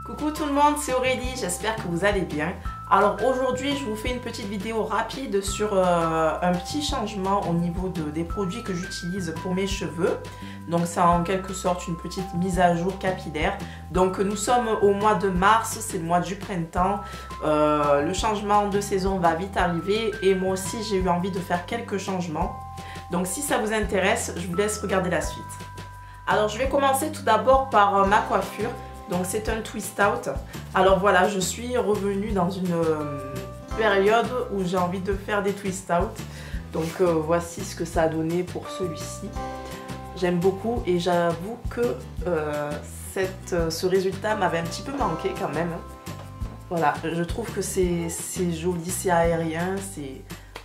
Coucou tout le monde, c'est Aurélie, j'espère que vous allez bien. Alors aujourd'hui je vous fais une petite vidéo rapide sur un petit changement au niveau des produits que j'utilise pour mes cheveux. Donc c'est en quelque sorte une petite mise à jour capillaire. Donc nous sommes au mois de mars, c'est le mois du printemps. Le changement de saison va vite arriver et moi aussi j'ai eu envie de faire quelques changements. Donc si ça vous intéresse, je vous laisse regarder la suite. Alors je vais commencer tout d'abord par ma coiffure. Donc c'est un twist out. Alors voilà, je suis revenue dans une période où j'ai envie de faire des twist out. Donc voici ce que ça a donné pour celui-ci. J'aime beaucoup et j'avoue que ce résultat m'avait un petit peu manqué quand même. Voilà, je trouve que c'est joli, c'est aérien,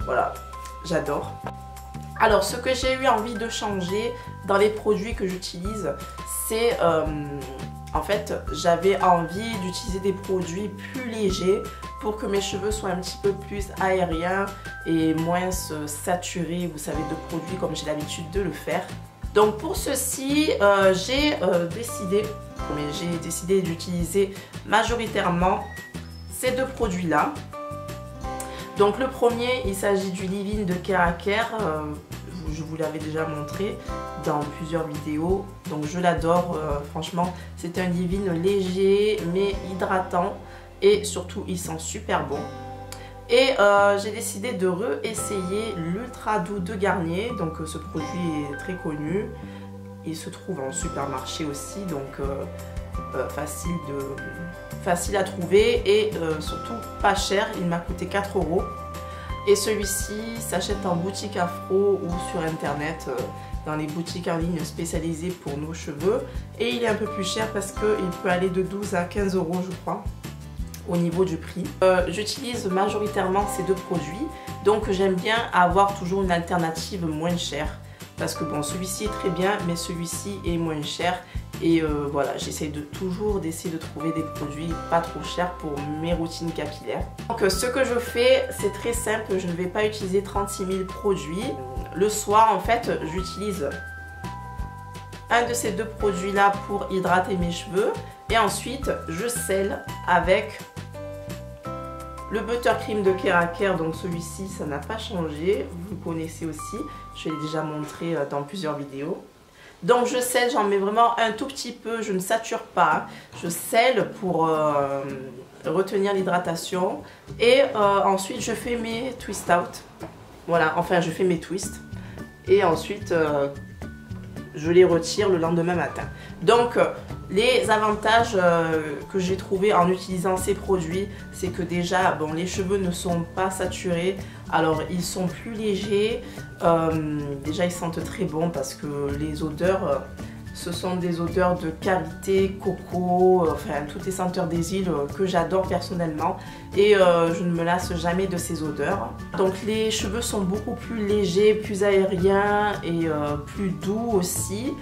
voilà, j'adore. Alors ce que j'ai eu envie de changer dans les produits que j'utilise, c'est en fait, j'avais envie d'utiliser des produits plus légers pour que mes cheveux soient un petit peu plus aériens et moins saturés, vous savez, de produits comme j'ai l'habitude de le faire. Donc pour ceci, j'ai décidé d'utiliser majoritairement ces deux produits-là. Donc le premier, il s'agit du leave-in de Keraker. Je vous l'avais déjà montré dans plusieurs vidéos, donc je l'adore, franchement c'est un leave-in léger mais hydratant et surtout il sent super bon. Et j'ai décidé de réessayer l'Ultra Doux de Garnier. Donc ce produit est très connu, il se trouve en supermarché aussi, donc facile à trouver et surtout pas cher, il m'a coûté 4 €. Et celui-ci s'achète en boutique Afro ou sur internet, dans les boutiques en ligne spécialisées pour nos cheveux. Et il est un peu plus cher parce qu'il peut aller de 12 à 15 € je crois, au niveau du prix. J'utilise majoritairement ces deux produits, donc j'aime bien avoir toujours une alternative moins chère. Parce que bon, celui-ci est très bien, mais celui-ci est moins cher. Et voilà, j'essaie toujours d'essayer de trouver des produits pas trop chers pour mes routines capillaires. Donc ce que je fais, c'est très simple, je ne vais pas utiliser 36 000 produits. Le soir, en fait, j'utilise un de ces deux produits-là pour hydrater mes cheveux. Et ensuite, je scelle avec le buttercream de Keraker. Donc celui-ci, ça n'a pas changé, vous le connaissez aussi. Je l'ai déjà montré dans plusieurs vidéos. Donc je scelle, j'en mets vraiment un tout petit peu, je ne sature pas. Je scelle pour retenir l'hydratation. Et ensuite je fais mes twist out. Voilà, enfin je fais mes twists. Et ensuite je les retire le lendemain matin. Donc les avantages que j'ai trouvé en utilisant ces produits, c'est que déjà, bon, les cheveux ne sont pas saturés, alors ils sont plus légers, déjà ils sentent très bon parce que les odeurs, ce sont des odeurs de qualité, coco, enfin toutes les senteurs des îles que j'adore personnellement et je ne me lasse jamais de ces odeurs. Donc les cheveux sont beaucoup plus légers, plus aériens et plus doux aussi.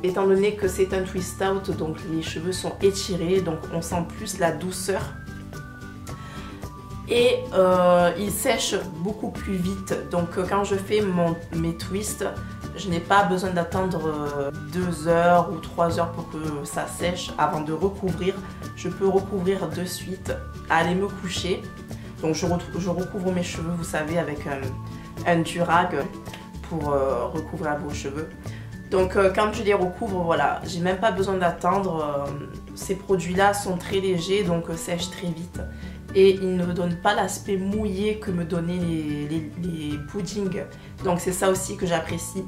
Étant donné que c'est un twist out, donc les cheveux sont étirés, donc on sent plus la douceur et ils sèchent beaucoup plus vite. Donc quand je fais mes twists, je n'ai pas besoin d'attendre 2 heures ou 3 heures pour que ça sèche avant de recouvrir. Je peux recouvrir de suite, aller me coucher. Donc je recouvre mes cheveux, vous savez, avec un durag pour recouvrir vos cheveux. Donc quand je les recouvre, voilà, j'ai même pas besoin d'attendre. Ces produits-là sont très légers, donc sèchent très vite. Et ils ne donnent pas l'aspect mouillé que me donnaient les puddings. Donc c'est ça aussi que j'apprécie.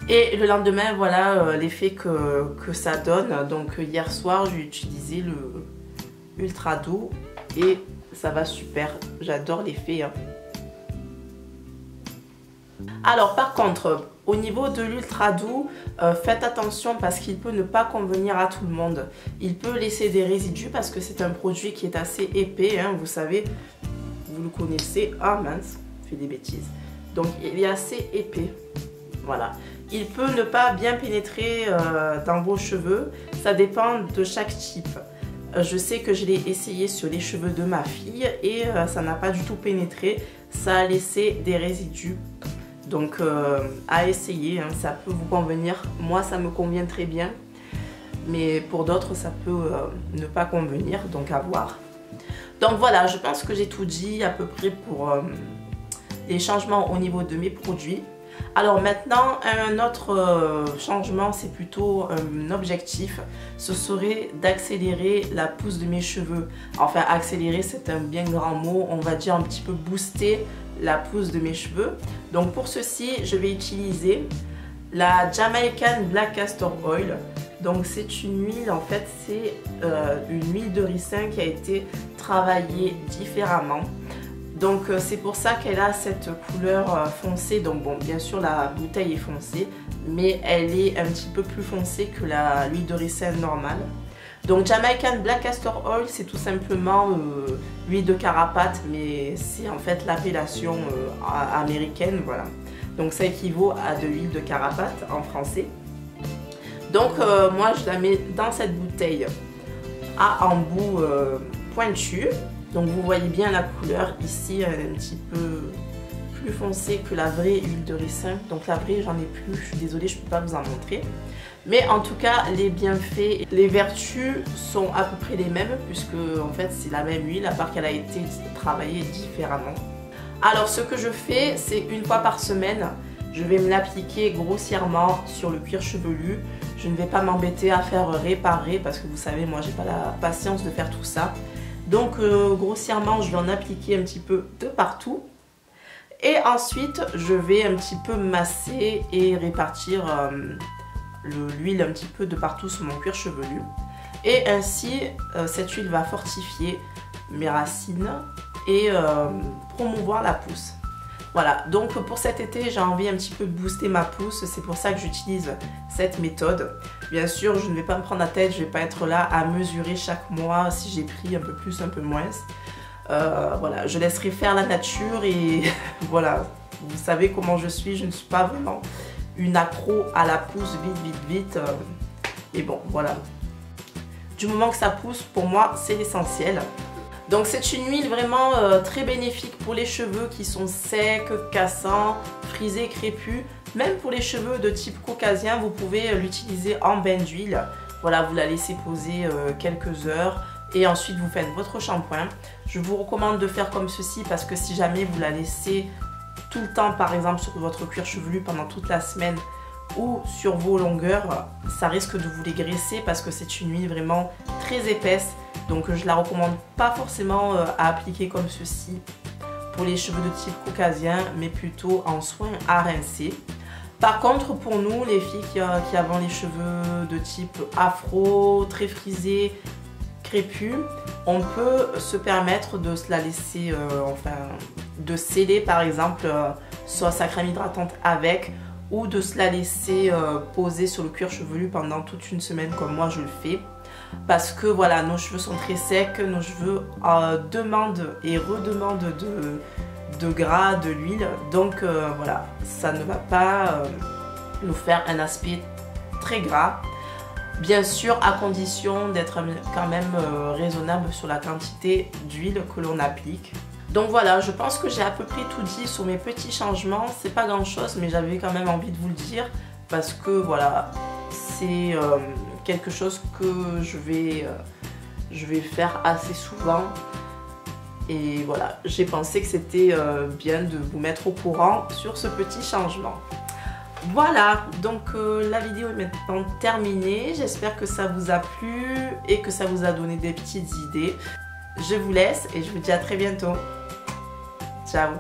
Et le lendemain, voilà l'effet que ça donne. Donc hier soir, j'ai utilisé le Ultra Doux et ça va super. J'adore l'effet. Hein. Alors par contre, au niveau de l'Ultra Doux, faites attention parce qu'il peut ne pas convenir à tout le monde. Il peut laisser des résidus parce que c'est un produit qui est assez épais, hein, vous savez, vous le connaissez. Ah mince, je fais des bêtises. Donc il est assez épais, voilà. Il peut ne pas bien pénétrer dans vos cheveux, ça dépend de chaque type. Je sais que je l'ai essayé sur les cheveux de ma fille et ça n'a pas du tout pénétré, ça a laissé des résidus. Donc à essayer, hein, ça peut vous convenir. Moi ça me convient très bien. mais pour d'autres ça peut ne pas convenir, donc à voir. Donc voilà, je pense que j'ai tout dit à peu près pour les changements au niveau de mes produits. Alors maintenant, un autre changement, c'est plutôt un objectif, ce serait d'accélérer la pousse de mes cheveux. Enfin, accélérer, c'est un bien grand mot, on va dire un petit peu booster la pousse de mes cheveux. Donc pour ceci, je vais utiliser la Jamaican Black Castor Oil. Donc c'est une huile, en fait, c'est une huile de ricin qui a été travaillée différemment. Donc c'est pour ça qu'elle a cette couleur foncée. Donc bon, bien sûr la bouteille est foncée, mais elle est un petit peu plus foncée que l'huile de ricin normale. Donc Jamaican Black Castor Oil, c'est tout simplement l'huile de carapate, mais c'est en fait l'appellation américaine, voilà. Donc ça équivaut à de l'huile de carapate en français. Donc moi je la mets dans cette bouteille à embout pointu. Donc vous voyez bien la couleur ici, un petit peu plus foncée que la vraie huile de ricin. Donc la vraie j'en ai plus, je suis désolée, je ne peux pas vous en montrer. Mais en tout cas les bienfaits, les vertus sont à peu près les mêmes, puisque en fait c'est la même huile, à part qu'elle a été travaillée différemment. Alors ce que je fais, c'est une fois par semaine, je vais me l'appliquer grossièrement sur le cuir chevelu. Je ne vais pas m'embêter à faire réparer, parce que vous savez, moi j'ai pas la patience de faire tout ça. Donc grossièrement, je vais en appliquer un petit peu de partout. Et ensuite, je vais un petit peu masser et répartir l'huile un petit peu de partout sur mon cuir chevelu. Et ainsi, cette huile va fortifier mes racines et promouvoir la pousse. Voilà, donc pour cet été, j'ai envie un petit peu de booster ma pousse. C'est pour ça que j'utilise cette méthode. Bien sûr, je ne vais pas me prendre la tête, je ne vais pas être là à mesurer chaque mois si j'ai pris un peu plus, un peu moins. Voilà, je laisserai faire la nature et voilà, vous savez comment je ne suis pas vraiment une accro à la pousse vite. Et bon, voilà. Du moment que ça pousse, pour moi, c'est l'essentiel. Donc c'est une huile vraiment très bénéfique pour les cheveux qui sont secs, cassants, frisés, crépus. Même pour les cheveux de type caucasien, vous pouvez l'utiliser en bain d'huile. Voilà, vous la laissez poser quelques heures et ensuite vous faites votre shampoing. Je vous recommande de faire comme ceci parce que si jamais vous la laissez tout le temps, par exemple sur votre cuir chevelu pendant toute la semaine ou sur vos longueurs, ça risque de vous les graisser parce que c'est une huile vraiment très épaisse. Donc je ne la recommande pas forcément à appliquer comme ceci pour les cheveux de type caucasien, mais plutôt en soin à rincer. Par contre, pour nous, les filles qui avons les cheveux de type afro, très frisés, crépus, on peut se permettre de se la laisser, de sceller par exemple, soit sa crème hydratante avec, ou de se la laisser poser sur le cuir chevelu pendant toute une semaine comme moi je le fais. Parce que voilà, nos cheveux sont très secs, nos cheveux demandent et redemandent de gras, de l'huile. Donc voilà, ça ne va pas nous faire un aspect très gras. Bien sûr, à condition d'être quand même raisonnable sur la quantité d'huile que l'on applique. Donc voilà, je pense que j'ai à peu près tout dit sur mes petits changements. C'est pas grand chose, mais j'avais quand même envie de vous le dire. Parce que voilà, c'est quelque chose que je vais faire assez souvent. Et voilà, j'ai pensé que c'était bien de vous mettre au courant sur ce petit changement. Voilà, donc la vidéo est maintenant terminée. J'espère que ça vous a plu et que ça vous a donné des petites idées. Je vous laisse et je vous dis à très bientôt. Ciao!